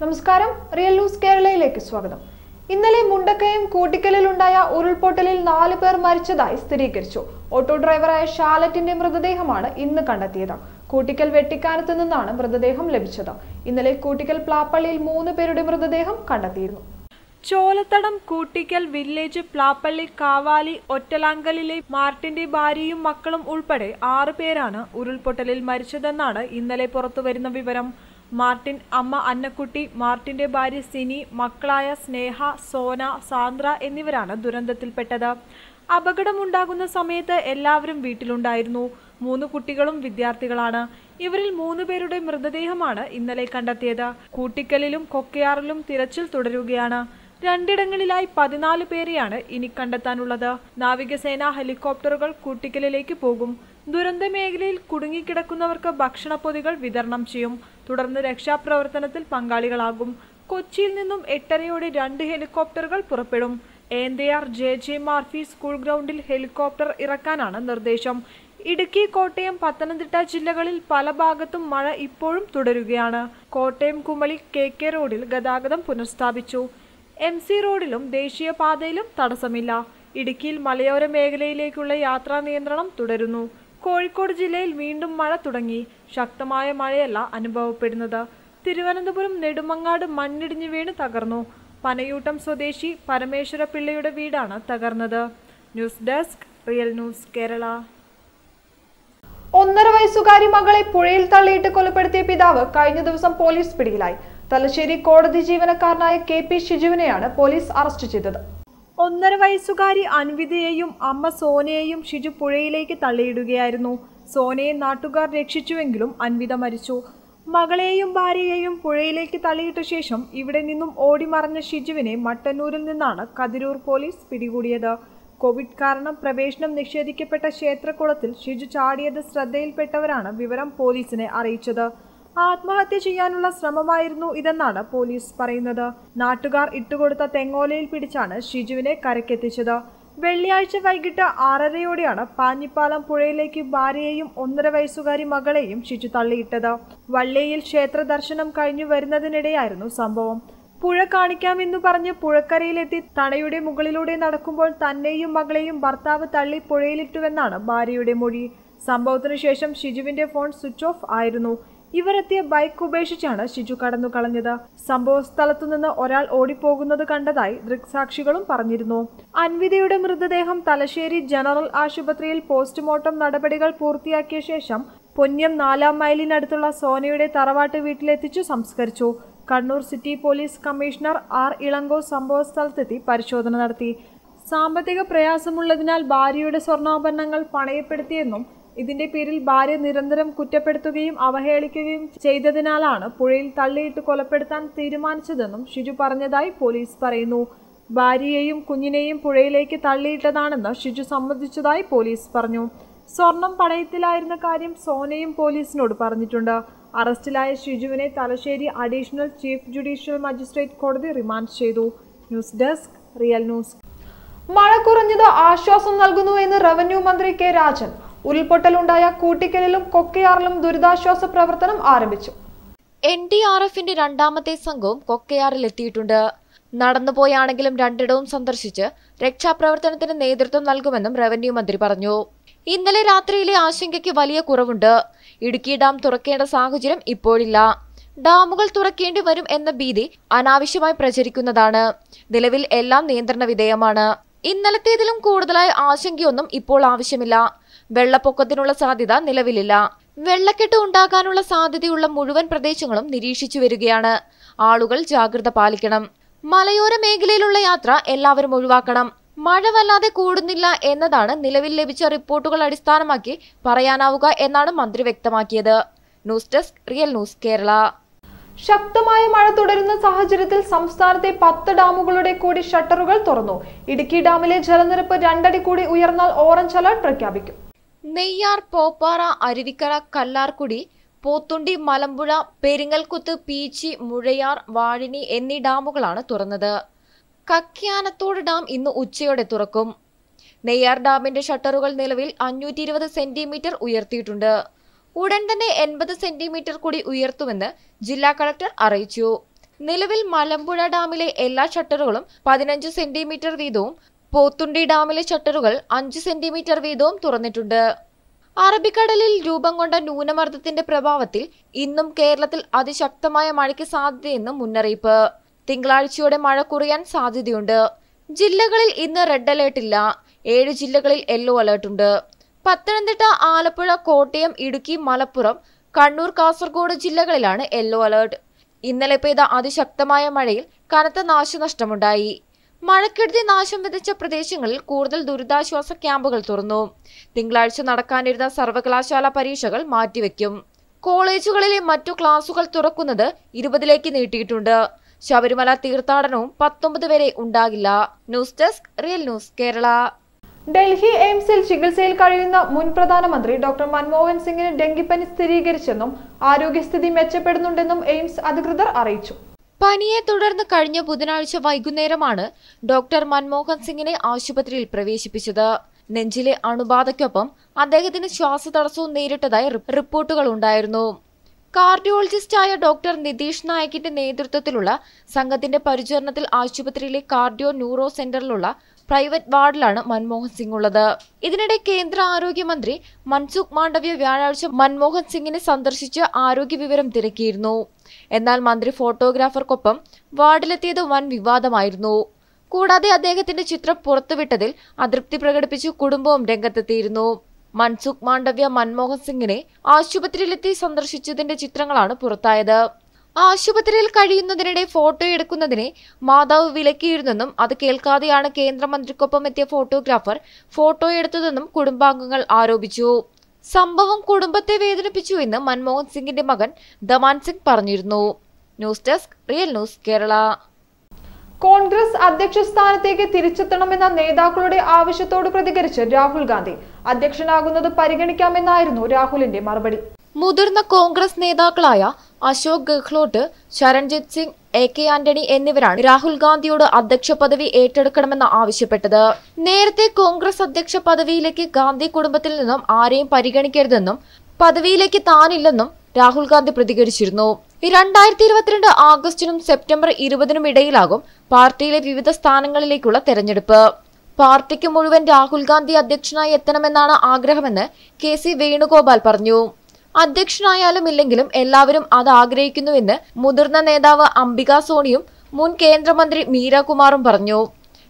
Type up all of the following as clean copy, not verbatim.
നമസ്കാരം, real news കേരളയിലേക്ക് സ്വാഗതം. ഇന്നലെ മുണ്ടക്കയം കൂട്ടിക്കലിലുണ്ടായ ഉരുൾപൊട്ടലിൽ 4 പേർ മരിച്ചതായി സ്ഥിരീകരിച്ചു. ഓട്ടോ ഡ്രൈവറായ ഷാലറ്റിന്റെ മൃതദേഹമാണ് ഇന്ന് കണ്ടെത്തിയത്. കൂട്ടിക്കൽ വെട്ടിക്കാനത്ത് നിന്നാണ് മൃതദേഹം ലഭിച്ചത്. ഇന്നലെ കൂട്ടിക്കൽ പ്ലാപ്പള്ളിയിൽ 3 പേരുടെ മൃതദേഹം കണ്ടെത്തിയിരുന്നു. ചോലത്തടം കൂട്ടിക്കൽ വില്ലേജ് പ്ലാപ്പള്ളി കാവാലി ഒറ്റലാങ്കലിലെ മാർട്ടിന്റെ ഭാര്യയും മക്കളും ഉൾപ്പെടെ 6 പേരാണ് ഉരുൾപൊട്ടലിൽ മരിച്ചതെന്നാണ് ഇന്നലെ പുറത്തുവരുന്ന വിവരം. മാർട്ടിൻ അമ്മ അന്നക്കുട്ടി, മാർട്ടിന്റെ ഭാര്യ സിനി, മക്കളായ സ്നേഹ, സോന, സാന്ദ്ര എന്നിവരാണ് ദുരന്തത്തിൽപ്പെട്ടത്. അപകടമുണ്ടാകുന്ന സമയത്ത് എല്ലാവരും വീട്ടിലുണ്ടായിരുന്നു. 3 കുട്ടികളും വിദ്യാർത്ഥികളാണ്. ഇവരിൽ 3 പേരുടെ മൃതദേഹമാണ് ഇന്നലെ കണ്ടെത്തിയത്. കൂട്ടിക്കലിലും കൊക്കയാറിലും തിരച്ചിൽ തുടരുകയാണ്. 2 ഇടങ്ങളിലായി 14 പേരെയാണ് ഇനി കണ്ടെത്താനുള്ളത്. നാവികസേന ഹെലികോപ്റ്ററുകൾ കൂട്ടിക്കലിലേക്ക് പോകും. ദുരന്ത മേഖലയിൽ കുടുങ്ങിക്കിടക്കുന്നവർക്ക് ഭക്ഷണപ്പൊതികൾ വിതരണം ചെയ്യും. തുടർന്ന് രക്ഷാപ്രവർത്തനത്തിൽ പങ്കാളികളാകും. കൊച്ചിയിൽ നിന്നും 8:30 2 ഹെലികോപ്റ്ററുകൾ പുറപ്പെടും. ഏന്തയാർ JJ മാർഫി സ്കൂൾ ഗ്രൗണ്ടിൽ ഹെലികോപ്റ്റർ ഇറക്കാനാണ് നിർദ്ദേശം. ഇടുക്കി, കോട്ടയം, പത്തനംതിട്ട ജില്ലകളിൽ പല ഭാഗത്തും മഴ ഇപ്പോഴും തുടരുകയാണ്. കോട്ടയം കുമളി KK റോഡിൽ ഗതാഗതം പുനഃസ്ഥാപിച്ചു. MC റോഡിലും ദേശീയപാതയിലും തടസ്സമില്ല. ഇടുക്കിയിൽ മലയോര മേഖലയിലേക്കുള്ള യാത്രാ നിയന്ത്രണം തുടരുന്നു. കോഴിക്കോട് ജില്ലയിൽ വീണ്ടും മഴ തുടങ്ങി. ശക്തമായ മഴയല്ല അനുഭവപ്പെടുന്നത്. തിരുവനന്തപുരം നെടുമങ്ങാട് മണ്ണിടിഞ്ഞു വീണ് തകർന്നു. പനയൂട്ടം സ്വദേശി പരമേശ്വര പിള്ളയുടെ വീടാണ് തകർന്നത്. News desk, real news Kerala. 1.5 വയസ്സുകാരി മകളെ പുഴയിൽ തള്ളിയിട്ട് കൊലപ്പെടുത്തിയ പിതാവ് കഴിഞ്ഞ ദിവസം പോലീസ് പിടിയിലായി. തലശ്ശേരി കോടതി ജീവനക്കാരനായ KP ഷിജുവിനെയാണ് പോലീസ് അറസ്റ്റ് ചെയ്തത്. 1.5 വയസ്സുകാരി അൻവിതയെയും അമ്മ സോനയെയും ഷിജു പുഴയിലേക്ക് തള്ളിയിടുകയായിരുന്നു. സോനയെ നാട്ടുകാർ രക്ഷിച്ചുവെങ്കിലും അൻവിത മരിച്ചു. മകളെയും ഭാര്യയെയും പുഴയിലേക്ക് തള്ളിയിട്ട ശേഷം ഇവിടെ നിന്നും ഓടിമറഞ്ഞ ഷിജുവിനെ മട്ടന്നൂരിൽ നിന്നാണ് കതിരൂർ പോലീസ് പിടികൂടിയത്. കോവിഡ് കാരണം പ്രവേശനം നിഷേധിക്കപ്പെട്ട ക്ഷേത്രക്കുളത്തിൽ ഷിജു ചാടിയത് ശ്രദ്ധയിൽപ്പെട്ടവരാണ് വിവരം പോലീസിനെ അറിയിച്ചത്. ആത്മഹത്യ ചെയ്യാനുള്ള ശ്രമമായിരുന്നു ഇതെന്നാണ് പോലീസ് പറയുന്നത്. നാട്ടുകാർ ഇട്ടുകൊടുത്ത തെങ്ങോലയിൽ പിടിച്ചാണ് ഷിജുവിനെ കരക്കെത്തിച്ചത്. വെള്ളിയാഴ്ച വൈകിട്ട് 6:30 പാഞ്ഞിപ്പാലം പുഴയിലേക്ക് ഭാര്യയെയും 1.5 വയസ്സുകാരി മകളെയും ഷിജു തള്ളിയിട്ടത്. വള്ളിയിൽ ക്ഷേത്ര ദർശനം കഴിഞ്ഞു വരുന്നതിനിടെയായിരുന്നു സംഭവം. പുഴ കാണിക്കാമെന്നു പറഞ്ഞ് പുഴക്കരയിലെത്തി തണയുടെ മുകളിലൂടെ നടക്കുമ്പോൾ തന്നെയും മകളെയും ഭർത്താവ് തള്ളി പുഴയിലിട്ടുവെന്നാണ് ഭാര്യയുടെ മൊഴി. സംഭവത്തിനു ശേഷം ഷിജുവിന്റെ ഫോൺ സ്വിച്ച് ഓഫ് ആയിരുന്നു. ഇവരെത്തിയ ബൈക്ക് ഉപേക്ഷിച്ചാണ് ഷിജു കടന്നു കളഞ്ഞത്. സംഭവ സ്ഥലത്തുനിന്ന് ഒരാൾ ഓടിപ്പോകുന്നത് കണ്ടതായി ദൃക്സാക്ഷികളും പറഞ്ഞിരുന്നു. അൻവിതയുടെ മൃതദേഹം തലശ്ശേരി ജനറൽ ആശുപത്രിയിൽ പോസ്റ്റ്മോർട്ടം നടപടികൾ പൂർത്തിയാക്കിയ ശേഷം പൊന്നം 4-ാം മൈലിനടുത്തുള്ള സോനയുടെ തറവാട്ട് വീട്ടിലെത്തിച്ചു സംസ്കരിച്ചു. Kannur city police commissioner R Ilango സംഭവ സ്ഥലത്തെത്തി പരിശോധന നടത്തി. സാമ്പത്തിക പ്രയാസമുള്ളതിനാൽ ഭാര്യയുടെ സ്വർണ്ണാഭരണങ്ങൾ പണയപ്പെടുത്തിയെന്നും ഇതിന്റെ പേരിൽ ഭാര്യ നിരന്തരം കുറ്റപ്പെടുത്തുകയും അവഹേളിക്കുകയും ചെയ്തതിനാലാണ് പുഴയിൽ തള്ളിയിട്ട് കൊലപ്പെടുത്താൻ തീരുമാനിച്ചതെന്നും ഷിജു പറഞ്ഞതായി പോലീസ് പറയുന്നു. ഭാര്യയെയും കുഞ്ഞിനെയും പുഴയിലേക്ക് തള്ളിയിട്ടതാണെന്ന് ഷിജു സമ്മതിച്ചതായി പോലീസ് പറഞ്ഞു. സ്വർണം പണയത്തിലായിരുന്ന കാര്യം സോനയും പോലീസിനോട് പറഞ്ഞിട്ടുണ്ട്. അറസ്റ്റിലായ ഷിജുവിനെ Thalassery additional chief judicial magistrate കോടതി റിമാൻഡ് ചെയ്തു. News desk, real news. മഴ കുറഞ്ഞത് ആശ്വാസം നൽകുന്നുവെന്ന് റവന്യൂ മന്ത്രി K രാജൻ. ഉരുൾപൊട്ടലുണ്ടായ കൂട്ടിക്കലിലും കൊക്കയാറിലും ദുരിതാശ്വാസ പ്രവർത്തനം ആരംഭിച്ചു. NDRFന്റെ 2ാമത്തെ സംഘവും കൊക്കയാറിൽ എത്തിയിട്ടുണ്ട്. നടന്നുപോയാണെങ്കിലും 2ഇടവും സന്ദർശിച്ച് രക്ഷാപ്രവർത്തനത്തിന് നേതൃത്വം നൽകുമെന്നും റവന്യൂ മന്ത്രി പറഞ്ഞു. ഇന്നലെ രാത്രിയിലെ ആശങ്കയ്ക്ക് വലിയ കുറവുണ്ട്. ഇടുക്കി ഡാം തുറക്കേണ്ട സാഹചര്യം ഇപ്പോഴില്ല. ഡാമുകൾ തുറക്കേണ്ടി വരും എന്ന ഭീതി അനാവശ്യമായി പ്രചരിക്കുന്നതാണ്. നിലവിൽ എല്ലാം നിയന്ത്രണ വിധേയമാണ്. ഇന്നലത്തേതിലും കൂടുതലായി ആശങ്കയൊന്നും ഇപ്പോൾ ആവശ്യമില്ല. വെള്ളപ്പൊക്കത്തിനുള്ള സാധ്യത നിലവിലില്ല. വെള്ളക്കെട്ട് ഉണ്ടാകാനുള്ള സാധ്യതയുള്ള മുഴുവൻ പ്രദേശങ്ങളും നിരീക്ഷിച്ചു വരികയാണ്. ആളുകൾ ജാഗ്രത പാലിക്കണം. മലയോര മേഖലയിലുള്ള യാത്ര എല്ലാവരും ഒഴിവാക്കണം. മഴ വല്ലാതെ കൂടുന്നില്ല എന്നതാണ് നിലവിൽ ലഭിച്ച റിപ്പോർട്ടുകൾ അടിസ്ഥാനമാക്കി പറയാനാവുക എന്നാണ് മന്ത്രി വ്യക്തമാക്കിയത്. News desk, real news Kerala. ശക്തമായ മഴ തുടരുന്ന സാഹചര്യത്തിൽ സംസ്ഥാനത്തെ 10 ഡാമുകളുടെ കൂടി ഷട്ടറുകൾ തുറന്നു. ഇടുക്കി ഡാമിലെ ജലനിരപ്പ് 2 അടി കൂടി ഉയർന്നാൽ ഓറഞ്ച് അലർട്ട് പ്രഖ്യാപിക്കും. നെയ്യാർ, പോപ്പാറ, അരുവിക്കര, കല്ലാർകുടി, പോത്തുണ്ടി, മലമ്പുഴ, പെരിങ്ങൽകുത്ത്, പീച്ചി, മുഴയാർ, വാഴിനി എന്നീ ഡാമുകളാണ് തുറന്നത്. കക്യാനത്തോട് ഡാം ഇന്ന് ഉച്ചയോടെ തുറക്കും. നെയ്യാർ ഡാമിന്റെ ഷട്ടറുകൾ നിലവിൽ 520 സെന്റിമീറ്റർ ഉയർത്തിയിട്ടുണ്ട്. ഉടൻ തന്നെ 80 സെന്റിമീറ്റർ കൂടി ഉയർത്തുമെന്ന് ജില്ലാ കളക്ടർ അറിയിച്ചു. നിലവിൽ മലമ്പുഴ ഡാമിലെ എല്ലാ ഷട്ടറുകളും 15 സെന്റിമീറ്റർ വീതവും പോത്തുണ്ടി ഡാമിലെ ഷട്ടറുകൾ 5 സെന്റിമീറ്റർ വീതവും തുറന്നിട്ടുണ്ട്. അറബിക്കടലിൽ രൂപം കൊണ്ട ന്യൂനമർദ്ദത്തിന്റെ പ്രഭാവത്തിൽ ഇന്നും കേരളത്തിൽ അതിശക്തമായ മഴയ്ക്ക് സാധ്യതയെന്ന് മുന്നറിയിപ്പ്. തിങ്കളാഴ്ചയോടെ മഴ കുറയാൻ സാധ്യതയുണ്ട്. ജില്ലകളിൽ ഇന്ന് റെഡ് അലേർട്ട് ഇല്ല. 7 ജില്ലകളിൽ യെല്ലോ അലേർട്ട് ഉണ്ട്. പത്തനംതിട്ട, ആലപ്പുഴ, കോട്ടയം, ഇടുക്കി, മലപ്പുറം, കണ്ണൂർ, കാസർഗോഡ് ജില്ലകളിലാണ് യെല്ലോ അലേർട്ട്. ഇന്നലെ പെയ്ത അതിശക്തമായ മഴയിൽ കനത്ത നാശനഷ്ടമുണ്ടായി. മഴക്കെടുതി നാശം വിതച്ച പ്രദേശങ്ങളിൽ കൂടുതൽ ദുരിതാശ്വാസ ക്യാമ്പുകൾ തുറന്നു. തിങ്കളാഴ്ച നടക്കാനിരുന്ന സർവകലാശാല പരീക്ഷകൾ മാറ്റിവെക്കും. കോളേജുകളിലെ മറ്റു ക്ലാസുകൾ തുറക്കുന്നത് 20ലേക്ക് നീട്ടിയിട്ടുണ്ട്. ശബരിമല തീർത്ഥാടനവും 19 വരെ ഉണ്ടാകില്ല. News desk, real news Kerala. Delhi എയിംസിൽ ചികിത്സയിൽ കഴിയുന്ന മുൻ പ്രധാനമന്ത്രി ഡോക്ടർ മൻമോഹൻ സിംഗിന് ഡെങ്കിപ്പനി സ്ഥിരീകരിച്ചെന്നും ആരോഗ്യസ്ഥിതി മെച്ചപ്പെടുന്നുണ്ടെന്നും എയിംസ് അധികൃതർ അറിയിച്ചു. പനിയെ തുടർന്ന് കഴിഞ്ഞ ബുധനാഴ്ച വൈകുന്നേരമാണ് ഡോക്ടർ മൻമോഹൻ സിംഗിനെ ആശുപത്രിയിൽ പ്രവേശിപ്പിച്ചത്. നെഞ്ചിലെ അണുബാധയ്ക്കൊപ്പം അദ്ദേഹത്തിന് ശ്വാസതടസ്സവും നേരിട്ടതായി റിപ്പോർട്ടുകൾ ഉണ്ടായിരുന്നു. കാർഡിയോളജിസ്റ്റായ ഡോക്ടർ നിതീഷ് നായിക്കിന്റെ നേതൃത്വത്തിലുള്ള സംഘത്തിന്റെ പരിചരണത്തിൽ ആശുപത്രിയിലെ കാർഡിയോ ന്യൂറോ സെന്ററിലുള്ള പ്രൈവറ്റ് വാർഡിലാണ് മൻമോഹൻ സിംഗ് ഉള്ളത്. ഇതിനിടെ കേന്ദ്ര ആരോഗ്യമന്ത്രി മൻസുഖ് മാണ്ഡവ്യ വ്യാഴാഴ്ച മൻമോഹൻ സിംഗിനെ സന്ദർശിച്ച് ആരോഗ്യ വിവരം തിരക്കിയിരുന്നു. എന്നാൽ മന്ത്രി ഫോട്ടോഗ്രാഫർക്കൊപ്പം വാർഡിലെത്തിയത് വൻ വിവാദമായിരുന്നു. കൂടാതെ അദ്ദേഹത്തിന്റെ ചിത്രം പുറത്തുവിട്ടതിൽ അതൃപ്തി പ്രകടിപ്പിച്ച് കുടുംബവും രംഗത്തെത്തിയിരുന്നു. മൻസുഖ് മാണ്ഡവ്യ മൻമോഹൻ സിംഗിനെ ആശുപത്രിയിലെത്തി സന്ദർശിച്ചതിന്റെ ചിത്രങ്ങളാണ് പുറത്തായത്. ആശുപത്രിയിൽ കഴിയുന്നതിനിടെ ഫോട്ടോ എടുക്കുന്നതിനെ മാതാവ് വിലക്കിയിരുന്നെന്നും അത് കേൾക്കാതെയാണ് കേന്ദ്രമന്ത്രിക്കൊപ്പം എത്തിയ ഫോട്ടോഗ്രാഫർ ഫോട്ടോ എടുത്തതെന്നും കുടുംബാംഗങ്ങൾ ആരോപിച്ചു. സംഭവം കുടുംബത്തെ വേദനിപ്പിച്ചു എന്ന് മൻമോഹൻ സിംഗിന്റെ മകൻ ദമാൻ സിംഗ് പറഞ്ഞിരുന്നു. News desk, real news Kerala. Congress അധ്യക്ഷ സ്ഥാനത്തേക്ക് തിരിച്ചെത്തണമെന്ന നേതാക്കളുടെ ആവശ്യത്തോട് പ്രതികരിച്ച് രാഹുൽ ഗാന്ധി അധ്യക്ഷനാകുന്നത് പരിഗണിക്കാമെന്നായിരുന്നു രാഹുലിന്റെ മറുപടി. മുതിർന്ന കോൺഗ്രസ് നേതാക്കളായ അശോക് ഗെഹ്ലോട്ട്, ശരൺജിത് സിംഗ്, AK ആന്റണി എന്നിവരാണ് രാഹുൽ ഗാന്ധിയോട് അധ്യക്ഷ പദവി ഏറ്റെടുക്കണമെന്ന് ആവശ്യപ്പെട്ടത്. നേരത്തെ കോൺഗ്രസ് അധ്യക്ഷ പദവിയിലേക്ക് ഗാന്ധി കുടുംബത്തിൽ നിന്നും ആരെയും പരിഗണിക്കരുതെന്നും പദവിയിലേക്ക് താനില്ലെന്നും രാഹുൽ ഗാന്ധി പ്രതികരിച്ചിരുന്നു. 2022 ആഗസ്റ്റിനും സെപ്റ്റംബർ 20നും ഇടയിലാകും പാർട്ടിയിലെ വിവിധ സ്ഥാനങ്ങളിലേക്കുള്ള തെരഞ്ഞെടുപ്പ്. പാർട്ടിക്ക് മുഴുവൻ രാഹുൽ ഗാന്ധി അധ്യക്ഷനായി എത്തണമെന്നാണ് ആഗ്രഹമെന്ന് KC വേണുഗോപാൽ പറഞ്ഞു. അധ്യക്ഷനായാലും ഇല്ലെങ്കിലും എല്ലാവരും അത് ആഗ്രഹിക്കുന്നുവെന്ന് മുതിർന്ന നേതാവ് അംബിക സോണിയും മുൻ കേന്ദ്രമന്ത്രി മീര കുമാറും പറഞ്ഞു.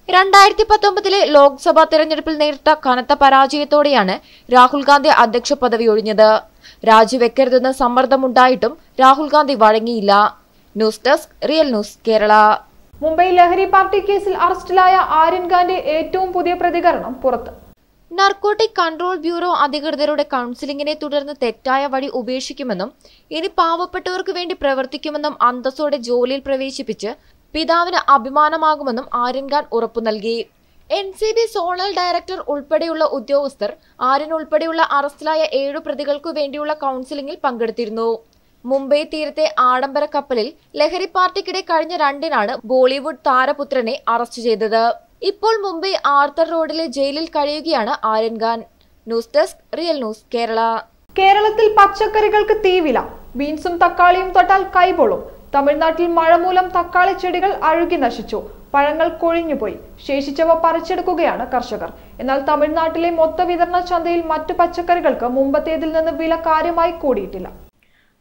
2019 ലോക്സഭാ തെരഞ്ഞെടുപ്പിൽ നേരിട്ട കനത്ത പരാജയത്തോടെയാണ് രാഹുൽ ഗാന്ധി അധ്യക്ഷ പദവി ഒഴിഞ്ഞത്. രാജിവെക്കരുതെന്ന് സമ്മർദ്ദമുണ്ടായിട്ടും രാഹുൽ ഗാന്ധി വഴങ്ങിയില്ല. News desk, real news Kerala. Mumbai ലഹരി പാർട്ടി കേസിൽ അറസ്റ്റിലായ ആര്യൻ ഖാന്റെ ഏറ്റവും പുതിയ പ്രതികരണം പുറത്ത്. നർക്കോട്ടിക് കൺട്രോൾ ബ്യൂറോ അധികൃതരുടെ കൌൺസിലിംഗിനെ തുടർന്ന് തെറ്റായ വഴി ഉപേക്ഷിക്കുമെന്നും ഇനി പാവപ്പെട്ടവർക്ക് വേണ്ടി പ്രവർത്തിക്കുമെന്നും അന്തസ്സോടെ ജോലിയിൽ പ്രവേശിപ്പിച്ച് പിതാവിന് അഭിമാനമാകുമെന്നും ആര്യൻ ഖാൻ ഉറപ്പു നൽകി. NCB സോണൽ ഡയറക്ടർ ഉൾപ്പെടെയുള്ള ഉദ്യോഗസ്ഥർ ആര്യൻ ഉൾപ്പെടെയുള്ള അറസ്റ്റിലായ 7 പ്രതികൾക്കു വേണ്ടിയുള്ള കൌൺസിലിംഗിൽ പങ്കെടുത്തിരുന്നു. മുംബൈ തീരത്തെ ആഡംബര കപ്പലിൽ ലഹരി പാർട്ടിക്കിടെ കഴിഞ്ഞ 2-നാണ് ബോളിവുഡ് താരപുത്രനെ അറസ്റ്റ് ചെയ്തത്. ഇപ്പോൾ മുംബൈ ആർത്തർ റോഡിലെ ജയിലിൽ കഴിയുകയാണ് Aryan Khan. News desk, real news Kerala. കേരളത്തിൽ പച്ചക്കറികൾക്ക് തീവില. ബീൻസും തക്കാളിയും തൊട്ടാൽ കൈപൊള്ളും. തമിഴ്നാട്ടിൽ മഴ മൂലം തക്കാളി ചെടികൾ അഴുകി നശിച്ചു. പഴങ്ങൾ കൊഴിഞ്ഞുപോയി. ശേഷിച്ചവ പറിച്ചെടുക്കുകയാണ് കർഷകർ. എന്നാൽ തമിഴ്നാട്ടിലെ മൊത്ത വിതരണ ചന്തയിൽ മറ്റു പച്ചക്കറികൾക്ക് മുമ്പത്തേതിൽ നിന്ന് വില കാര്യമായി കൂടിയിട്ടില്ല.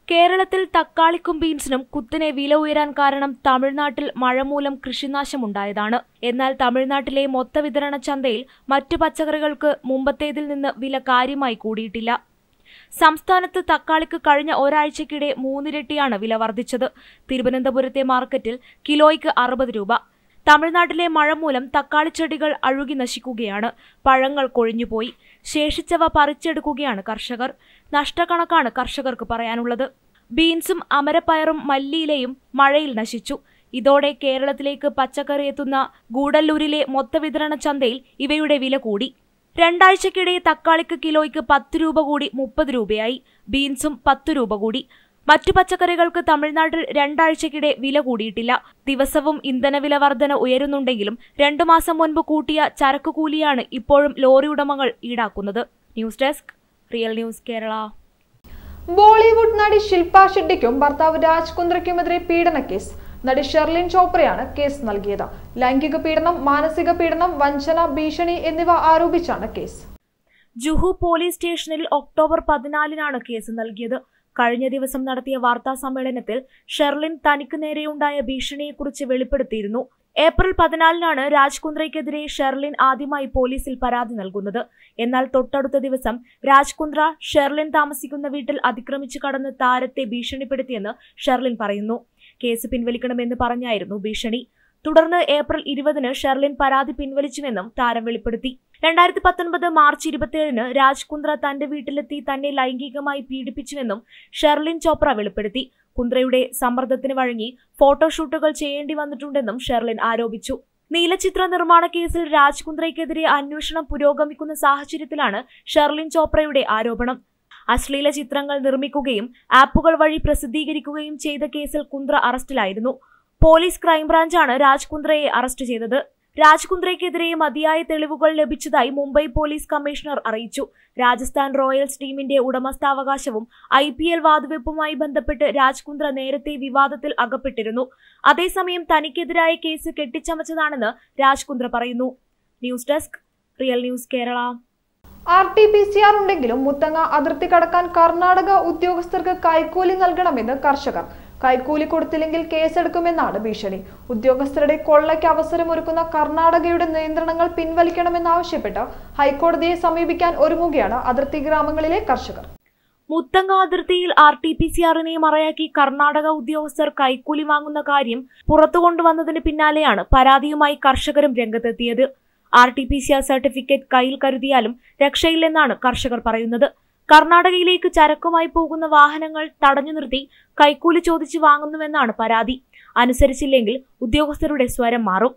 കേരളത്തിൽ തക്കാളിക്കും ബീൻസിനും കുത്തനെ വില ഉയരാൻ കാരണം തമിഴ്നാട്ടിൽ മഴ മൂലം കൃഷിനാശമുണ്ടായതാണ്. എന്നാൽ തമിഴ്നാട്ടിലെ മൊത്ത വിതരണ ചന്തയിൽ മറ്റു പച്ചക്കറികൾക്ക് മുമ്പത്തേതിൽ നിന്ന് വില കാര്യമായി കൂടിയിട്ടില്ല. സംസ്ഥാനത്ത് തക്കാളിക്ക് കഴിഞ്ഞ ഒരാഴ്ചക്കിടെ 3 ഇരട്ടിയാണ് വില വർദ്ധിച്ചത്. തിരുവനന്തപുരത്തെ മാർക്കറ്റിൽ കിലോയ്ക്ക് 60 രൂപ. തമിഴ്നാട്ടിലെ മഴ മൂലം തക്കാളിച്ചെടികൾ അഴുകി നശിക്കുകയാണ്. പഴങ്ങൾ കൊഴിഞ്ഞുപോയി. ശേഷിച്ചവ പറിച്ചെടുക്കുകയാണ് കർഷകർ. നഷ്ടക്കണക്കാണ് കർഷകർക്ക് പറയാനുള്ളത്. ബീൻസും അമരപ്പയറും മല്ലിയിലയും മഴയിൽ നശിച്ചു. ഇതോടെ കേരളത്തിലേക്ക് പച്ചക്കറി എത്തുന്ന ഗൂഡല്ലൂരിലെ മൊത്ത വിതരണ ചന്തയിൽ ഇവയുടെ വില കൂടി. 2 ആഴ്ചക്കിടെ തക്കാളിക്ക് കിലോയ്ക്ക് 10 രൂപ കൂടി 30 രൂപയായി. ബീൻസും 10 രൂപ കൂടി. മറ്റു പച്ചക്കറികൾക്ക് തമിഴ്നാട്ടിൽ 2 ആഴ്ചക്കിടെ വില കൂടിയിട്ടില്ല. ദിവസവും ഇന്ധനവില വർധന ഉയരുന്നുണ്ടെങ്കിലും 2 മാസം മുൻപ് കൂട്ടിയ ചരക്ക് കൂലിയാണ് ഇപ്പോഴും ലോറി ഉടമകൾ ഈടാക്കുന്നത്. News desk, real news Kerala. Bollywood നടി ശിൽപ ഷെട്ടിക്കും ഭർത്താവ് രാജ് കുന്ദ്രയ്ക്കുമെതിരെ പീഡനക്കേസ്. നടി ഷെർലിൻ ചോപ്രയാണ് കേസ് നൽകിയത്. ലൈംഗിക പീഡനം, മാനസിക പീഡനം, വഞ്ചന, ഭീഷണി എന്നിവ ആരോപിച്ചാണ് കേസ്. ജുഹു പോലീസ് സ്റ്റേഷനിൽ ഒക്ടോബർ 14-നാണ് കേസ് നൽകിയത്. കഴിഞ്ഞ ദിവസം നടത്തിയ വാർത്താ സമ്മേളനത്തിൽ ഷെർലിൻ തനിക്ക് നേരെയുണ്ടായ ഭീഷണിയെക്കുറിച്ച് വെളിപ്പെടുത്തിയിരുന്നു. ഏപ്രിൽ 14-നാണ് രാജ് കുന്ദ്രയ്ക്കെതിരെ ഷെർലിൻ ആദ്യമായി പോലീസിൽ പരാതി നൽകുന്നത്. എന്നാൽ തൊട്ടടുത്ത ദിവസം രാജ് കുന്ദ്ര ഷെർലിൻ താമസിക്കുന്ന വീട്ടിൽ അതിക്രമിച്ചു കടന്ന് താരത്തെ ഭീഷണിപ്പെടുത്തിയെന്ന് ഷെർലിൻ പറയുന്നു. കേസ് പിൻവലിക്കണമെന്ന് പറഞ്ഞായിരുന്നു ഭീഷണി. തുടർന്ന് ഏപ്രിൽ 20-ന് ഷെർലിൻ പരാതി പിൻവലിച്ചുവെന്നും താരം വെളിപ്പെടുത്തി. 2019 മാർച്ച് 27-ന് രാജ് കുന്ദ്ര തന്റെ വീട്ടിലെത്തി തന്നെ ലൈംഗികമായി പീഡിപ്പിച്ചുവെന്നും ഷെർലിൻ ചോപ്ര വെളിപ്പെടുത്തി. കുന്ദ്രയുടെ സമ്മർദ്ദത്തിന് വഴങ്ങി ഫോട്ടോഷൂട്ടുകൾ ചെയ്യേണ്ടി വന്നിട്ടുണ്ടെന്നും ഷെർലിൻ ആരോപിച്ചു. നീലചിത്ര നിർമ്മാണ കേസിൽ രാജ് കുന്ദ്രയ്ക്കെതിരെ അന്വേഷണം പുരോഗമിക്കുന്ന സാഹചര്യത്തിലാണ് ഷെർലിൻ ചോപ്രയുടെ ആരോപണം. അശ്ലീല ചിത്രങ്ങൾ നിർമ്മിക്കുകയും ആപ്പുകൾ വഴി പ്രസിദ്ധീകരിക്കുകയും ചെയ്ത കേസിൽ കുന്ദ്ര അറസ്റ്റിലായിരുന്നു. പോലീസ് ക്രൈംബ്രാഞ്ചാണ് രാജ് കുന്ദ്രയെ അറസ്റ്റ് ചെയ്തത്. രാജ് കുന്ദ്രയ്ക്കെതിരെ മതിയായ തെളിവുകൾ ലഭിച്ചതായി മുംബൈ പോലീസ് കമ്മീഷണർ അറിയിച്ചു. രാജസ്ഥാൻ റോയൽസ് ടീമിന്റെ ഉടമസ്ഥാവകാശവും IPL വാതുവെപ്പുമായി ബന്ധപ്പെട്ട് രാജ് കുന്ദ്ര നേരത്തെ വിവാദത്തിൽ അകപ്പെട്ടിരുന്നു. അതേസമയം തനിക്കെതിരായ കേസ് കെട്ടിച്ചമച്ചതാണെന്ന് രാജ് കുന്ദ്ര പറയുന്നു. News desk, real news Kerala. RT-PCR ഉണ്ടെങ്കിലും മുത്തങ്ങ അതിർത്തി കടക്കാൻ കർണാടക ഉദ്യോഗസ്ഥർക്ക് കൈക്കൂലി നൽകണമെന്ന് കർഷകർ. കൈക്കൂലി കൊടുത്തില്ലെങ്കിൽ കേസെടുക്കുമെന്നാണ് ഭീഷണി. ഉദ്യോഗസ്ഥരുടെ കൊള്ളയ്ക്ക് അവസരമൊരുക്കുന്ന കർണാടകയുടെ നിയന്ത്രണങ്ങൾ പിൻവലിക്കണമെന്നാവശ്യപ്പെട്ട് ഹൈക്കോടതിയെ സമീപിക്കാൻ ഒരുങ്ങുകയാണ് അതിർത്തി ഗ്രാമങ്ങളിലെ കർഷകർ. മുത്തങ്ങ അതിർത്തിയിൽ RT-PCRനെ മറയാക്കി കർണാടക ഉദ്യോഗസ്ഥർ കൈക്കൂലി വാങ്ങുന്ന കാര്യം പുറത്തുകൊണ്ടുവന്നതിന് പിന്നാലെയാണ് പരാതിയുമായി കർഷകരും രംഗത്തെത്തിയത്. RT-PCR സർട്ടിഫിക്കറ്റ് കയ്യിൽ കരുതിയാലും രക്ഷയില്ലെന്നാണ് കർഷകർ പറയുന്നത്. കർണാടകയിലേക്ക് ചരക്കുമായി പോകുന്ന വാഹനങ്ങൾ തടഞ്ഞു നിർത്തി കൈക്കൂലി ചോദിച്ചു വാങ്ങുന്നുവെന്നാണ് പരാതി. അനുസരിച്ചില്ലെങ്കിൽ ഉദ്യോഗസ്ഥരുടെ സ്വരം മാറും.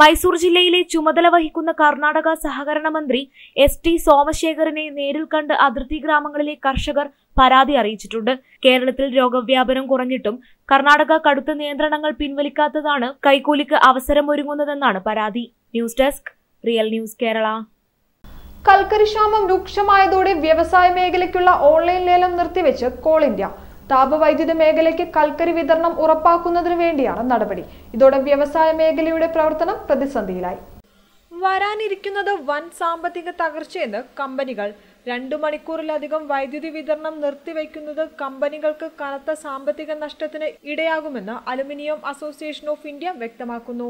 മൈസൂർ ജില്ലയിലെ ചുമതല വഹിക്കുന്ന കർണാടക സഹകരണ മന്ത്രി ST സോമശേഖരനെ നേരിൽ കണ്ട് അതിർത്തി ഗ്രാമങ്ങളിലെ കർഷകർ പരാതി അറിയിച്ചിട്ടുണ്ട്. കേരളത്തിൽ രോഗവ്യാപനം കുറഞ്ഞിട്ടും കർണാടക കടുത്ത നിയന്ത്രണങ്ങൾ പിൻവലിക്കാത്തതാണ് കൈക്കൂലിക്ക് അവസരമൊരുങ്ങുന്നതെന്നാണ് പരാതി. News desk, real news Kerala. കൽക്കരി ക്ഷാമം രൂക്ഷമായതോടെ വ്യവസായ മേഖലയ്ക്കുള്ള ഓൺലൈൻ ലേലം നിർത്തിവെച്ച് കോൾ ഇന്ത്യ. താപവൈദ്യുത മേഖലയ്ക്ക് കൽക്കരി വിതരണം ഉറപ്പാക്കുന്നതിനു വേണ്ടിയാണ് നടപടി. ഇതോടെ വ്യവസായ മേഖലയുടെ പ്രവർത്തനം പ്രതിസന്ധിയിലായി. വരാനിരിക്കുന്നത് വൻ സാമ്പത്തിക തകർച്ചയെന്ന് കമ്പനികൾ. 2 മണിക്കൂറിലധികം വൈദ്യുതി വിതരണം നിർത്തിവെക്കുന്നത് കമ്പനികൾക്ക് കനത്ത സാമ്പത്തിക നഷ്ടത്തിന് ഇടയാകുമെന്ന് അലുമിനിയം അസോസിയേഷൻ ഓഫ് ഇന്ത്യ വ്യക്തമാക്കുന്നു.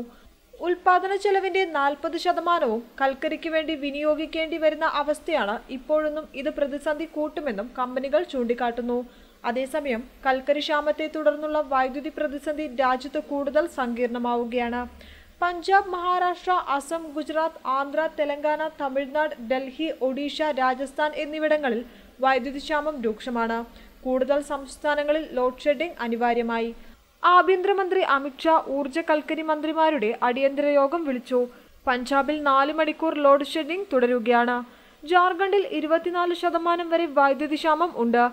ഉൽപാദന ചെലവിന്റെ 40% കൽക്കരിക്ക് വേണ്ടി വിനിയോഗിക്കേണ്ടി വരുന്ന അവസ്ഥയാണ് ഇപ്പോഴൊന്നും. ഇത് പ്രതിസന്ധി കൂട്ടുമെന്നും കമ്പനികൾ ചൂണ്ടിക്കാട്ടുന്നു. അതേസമയം കൽക്കരി ക്ഷാമത്തെ തുടർന്നുള്ള വൈദ്യുതി പ്രതിസന്ധി രാജ്യത്ത് കൂടുതൽ സങ്കീർണമാവുകയാണ്. പഞ്ചാബ്, മഹാരാഷ്ട്ര, അസം, ഗുജറാത്ത്, ആന്ധ്ര, തെലങ്കാന, തമിഴ്നാട്, ഡൽഹി, ഒഡീഷ, രാജസ്ഥാൻ എന്നിവിടങ്ങളിൽ വൈദ്യുതി ക്ഷാമം രൂക്ഷമാണ്. കൂടുതൽ സംസ്ഥാനങ്ങളിൽ ലോഡ് ഷെഡിംഗ് അനിവാര്യമായി. ആഭ്യന്തരമന്ത്രി അമിത്ഷാ ഊർജ്ജ കൽക്കരി മന്ത്രിമാരുടെ അടിയന്തര യോഗം വിളിച്ചു. പഞ്ചാബിൽ 4 മണിക്കൂർ ലോഡ് ഷെഡിംഗ് തുടരുകയാണ്. ജാർഖണ്ഡിൽ 24% വരെ വൈദ്യുതി ക്ഷാമം ഉണ്ട്.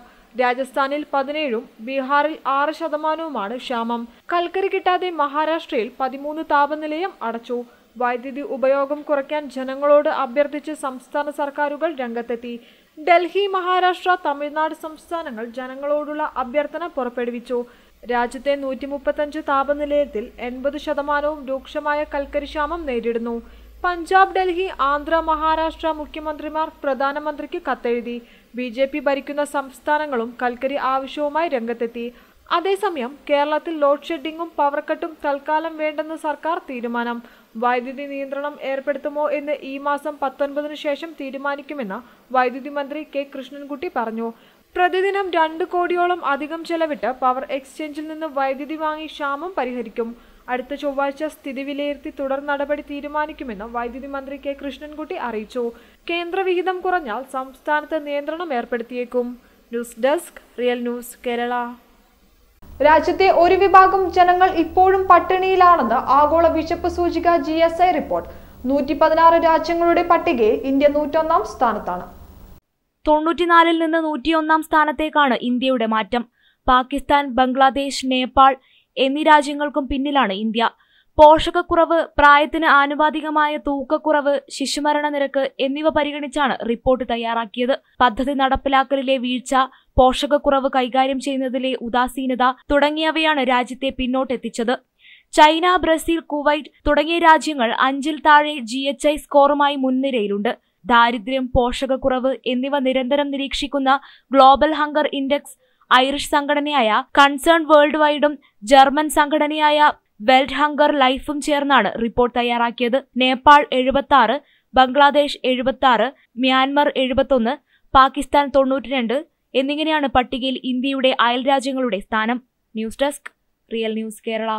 രാജസ്ഥാനിൽ 17%, ബീഹാറിൽ 6%മാണ് ക്ഷാമം. കൽക്കരി കിട്ടാതെ മഹാരാഷ്ട്രയിൽ 13 താപനിലയം അടച്ചു. വൈദ്യുതി ഉപയോഗം കുറയ്ക്കാൻ ജനങ്ങളോട് അഭ്യർത്ഥിച്ച് സംസ്ഥാന സർക്കാരുകൾ രംഗത്തെത്തി. ഡൽഹി, മഹാരാഷ്ട്ര, തമിഴ്നാട് സംസ്ഥാനങ്ങൾ ജനങ്ങളോടുള്ള അഭ്യർത്ഥന പുറപ്പെടുവിച്ചു. രാജ്യത്തെ 135 താപനിലയത്തിൽ 80% രൂക്ഷമായ കൽക്കരി ക്ഷാമം നേരിടുന്നു. പഞ്ചാബ്, ഡൽഹി, ആന്ധ്ര, മഹാരാഷ്ട്ര മുഖ്യമന്ത്രിമാർ പ്രധാനമന്ത്രിക്ക് കത്തെഴുതി. BJP ഭരിക്കുന്ന സംസ്ഥാനങ്ങളും കൽക്കരി ആവശ്യവുമായി രംഗത്തെത്തി. അതേസമയം കേരളത്തിൽ ലോഡ് ഷെഡിംഗും പവർ കട്ടും തൽക്കാലം വേണ്ടെന്ന് സർക്കാർ തീരുമാനം. വൈദ്യുതി നിയന്ത്രണം ഏർപ്പെടുത്തുമോ എന്ന് ഈ മാസം 19-ന് ശേഷം തീരുമാനിക്കുമെന്ന് വൈദ്യുതി മന്ത്രി K. കൃഷ്ണൻകുട്ടി പറഞ്ഞു. പ്രതിദിനം 2 കോടിയോളം അധികം ചെലവിട്ട് പവർ എക്സ്ചേഞ്ചിൽ നിന്ന് വൈദ്യുതി വാങ്ങി ക്ഷാമം പരിഹരിക്കും. അടുത്ത ചൊവ്വാഴ്ച സ്ഥിതി വിലയിരുത്തി തുടർ നടപടി തീരുമാനിക്കുമെന്ന് വൈദ്യുതി മന്ത്രി K. കൃഷ്ണൻകുട്ടി അറിയിച്ചു. കേന്ദ്രവിഹിതം കുറഞ്ഞാൽ സംസ്ഥാനത്ത് നിയന്ത്രണം ഏർപ്പെടുത്തിയേക്കും. News desk, real news Kerala. രാജ്യത്തെ ഒരു വിഭാഗം ജനങ്ങൾ ഇപ്പോഴും പട്ടിണിയിലാണെന്ന് ആഗോള വിശപ്പ് സൂചിക GSI റിപ്പോർട്ട്. 116 രാജ്യങ്ങളുടെ പട്ടികയിൽ ഇന്ത്യ 101-ാം സ്ഥാനത്താണ്. 94-ൽ നിന്ന് 101-ാം സ്ഥാനത്തേക്കാണ് ഇന്ത്യയുടെ മാറ്റം. പാകിസ്ഥാൻ, ബംഗ്ലാദേശ്, നേപ്പാൾ എന്നീ രാജ്യങ്ങൾക്കും പിന്നിലാണ് ഇന്ത്യ. പോഷകക്കുറവ്, പ്രായത്തിന് ആനുപാതികമായ തൂക്കക്കുറവ്, ശിശുമരണ നിരക്ക് എന്നിവ പരിഗണിച്ചാണ് റിപ്പോർട്ട് തയ്യാറാക്കിയത്. പദ്ധതി നടപ്പിലാക്കലിലെ വീഴ്ച, പോഷകക്കുറവ് കൈകാര്യം ചെയ്യുന്നതിലെ ഉദാസീനത തുടങ്ങിയവയാണ് രാജ്യത്തെ പിന്നോട്ടെത്തിച്ചത്. ചൈന, ബ്രസീൽ, കുവൈറ്റ് തുടങ്ങിയ രാജ്യങ്ങൾ 5-ൽ താഴെ GHI സ്കോറുമായി മുൻനിരയിലുണ്ട്. ദാരിദ്ര്യം, പോഷകക്കുറവ് എന്നിവ നിരന്തരം നിരീക്ഷിക്കുന്ന ഗ്ലോബൽ ഹങ്കർ ഇൻഡെക്സ് ഐറിഷ് സംഘടനയായ കൺസേൺ വേൾഡ് വൈഡും ജർമ്മൻ സംഘടനയായ വെൽറ്റ് ഹങ്കർ ലൈഫും ചേർന്നാണ് റിപ്പോർട്ട് തയ്യാറാക്കിയത്. നേപ്പാൾ 76, ബംഗ്ലാദേശ് 76, മ്യാൻമർ 71, പാകിസ്ഥാൻ 92 എന്നിങ്ങനെയാണ് പട്ടികയിൽ ഇന്ത്യയുടെ അയൽ രാജ്യങ്ങളുടെ സ്ഥാനം. News desk, real news Kerala.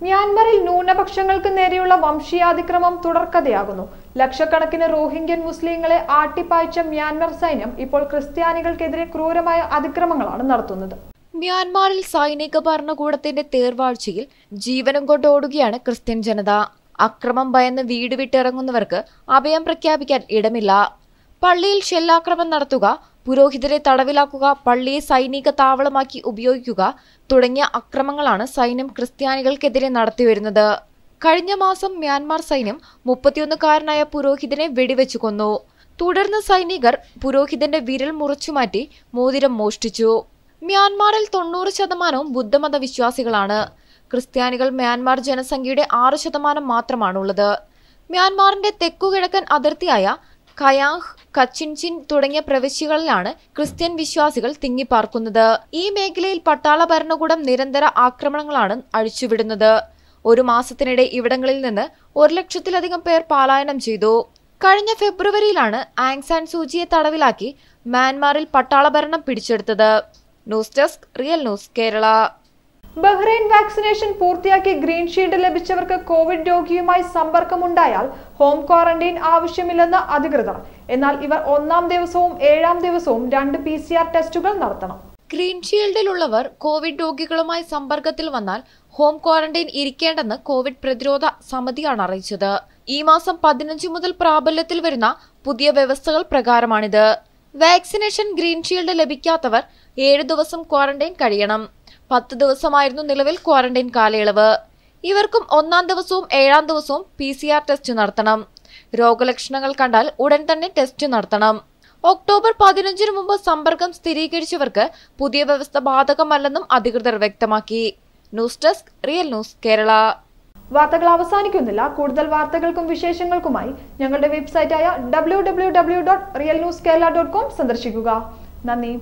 മ്യാൻമറിൽ ന്യൂനപക്ഷങ്ങൾക്ക് നേരെയുള്ള വംശീയാതിക്രമം തുടർക്കഥയാകുന്നു. ലക്ഷക്കണക്കിന് റോഹിംഗ്യൻ മുസ്ലിങ്ങളെ ആട്ടിപ്പായിച്ച മ്യാൻമർ സൈന്യം ഇപ്പോൾ ക്രിസ്ത്യാനികൾക്കെതിരെ ക്രൂരമായ അതിക്രമങ്ങളാണ് നടത്തുന്നത്. മ്യാൻമാറിൽ സൈനിക ഭരണകൂടത്തിന്റെ തേർവാഴ്ചയിൽ ജീവനം കൊണ്ടോടുകയാണ് ക്രിസ്ത്യൻ ജനത. അക്രമം ഭയന്ന് വീട് വിട്ടിറങ്ങുന്നവർക്ക് അഭയം പ്രഖ്യാപിക്കാൻ ഇടമില്ല. പള്ളിയിൽ ഷെല്ലാക്രമം നടത്തുക, പുരോഹിതരെ തടവിലാക്കുക, പള്ളിയെ സൈനിക താവളമാക്കി ഉപയോഗിക്കുക തുടങ്ങിയ അക്രമങ്ങളാണ് സൈന്യം ക്രിസ്ത്യാനികൾക്കെതിരെ നടത്തിവരുന്നത്. കഴിഞ്ഞ മാസം മ്യാൻമാർ സൈന്യം 31-കാരനായ പുരോഹിതനെ വെടിവെച്ചു കൊന്നു. തുടർന്ന് സൈനികർ പുരോഹിതന്റെ വിരൽ മുറിച്ചുമാറ്റി മോതിരം മോഷ്ടിച്ചു. മ്യാൻമാറിൽ 90% ബുദ്ധമത വിശ്വാസികളാണ്. ക്രിസ്ത്യാനികൾ മ്യാൻമാർ ജനസംഖ്യയുടെ 6% മാത്രമാണുള്ളത്. മ്യാൻമാറിന്റെ തെക്കുകിഴക്കൻ അതിർത്തിയായ കയാങ്, കച്ചിൻചിൻ തുടങ്ങിയ പ്രവിശ്യകളിലാണ് ക്രിസ്ത്യൻ വിശ്വാസികൾ തിങ്ങിപ്പാർക്കുന്നത്. ഈ മേഖലയിൽ പട്ടാള ഭരണകൂടം നിരന്തര ആക്രമണങ്ങളാണ് അഴിച്ചുവിടുന്നത്. ഒരു മാസത്തിനിടെ ഇവിടങ്ങളിൽ നിന്ന് 1,00,000-ലധികം പേർ പലായനം ചെയ്തു. കഴിഞ്ഞ ഫെബ്രുവരിയിലാണ് ആങ് സാൻ സൂചിയെ തടവിലാക്കി മ്യാൻമാറിൽ പട്ടാള ഭരണം പിടിച്ചെടുത്തത്. News desk, real news Kerala. Bahrain vaccination പൂർത്തിയാക്കി ഗ്രീൻ ഷീൽഡ് ലഭിച്ചവർക്ക് കോവിഡ് രോഗിയുമായി സമ്പർക്കമുണ്ടായാൽ ഹോം ക്വാറന്റൈൻ ആവശ്യമില്ലെന്ന് അധികൃതർ. എന്നാൽ ഇവർ 1-ാം ദിവസവും 7-ാം ദിവസവും 2 PCR ടെസ്റ്റുകൾ നടത്തണം. ഗ്രീൻ ഷീൽഡിലുള്ളവർ കോവിഡ് രോഗികളുമായി സമ്പർക്കത്തിൽ വന്നാൽ ഹോം ക്വാറന്റൈൻ ഇരിക്കേണ്ടെന്ന് കോവിഡ് പ്രതിരോധ സമിതിയാണ് അറിയിച്ചത്. ഈ മാസം 15 മുതൽ പ്രാബല്യത്തിൽ വരുന്ന പുതിയ വ്യവസ്ഥകൾ പ്രകാരമാണിത്. വാക്സിനേഷൻ ഗ്രീൻ ഷീൽഡ് ലഭിക്കാത്തവർ 7 ദിവസം ക്വാറന്റൈൻ കഴിയണം. 10 ദിവസമായിരുന്നു നിലവിൽ ക്വാറന്റൈൻ കാലയളവ്. ഇവർക്കും 1-ാം ദിവസവും 7-ാം ദിവസവും PCR ടെസ്റ്റ് നടത്തണം. രോഗലക്ഷണങ്ങൾ കണ്ടാൽ ഉടൻ തന്നെ ടെസ്റ്റ് നടത്തണം. ഒക്ടോബർ 15-ന് മുമ്പ് സമ്പർക്കം സ്ഥിരീകരിച്ചവർക്ക് പുതിയ വ്യവസ്ഥ ബാധകമല്ലെന്നും അധികൃതർ വ്യക്തമാക്കി. News desk, real news Kerala. വാർത്തകൾ അവസാനിക്കുന്നില്ല. കൂടുതൽ വാർത്തകൾക്കും വിശേഷങ്ങൾക്കുമായി ഞങ്ങളുടെ വെബ്സൈറ്റായ www.realnewskerala.com സന്ദർശിക്കുക. നന്ദി.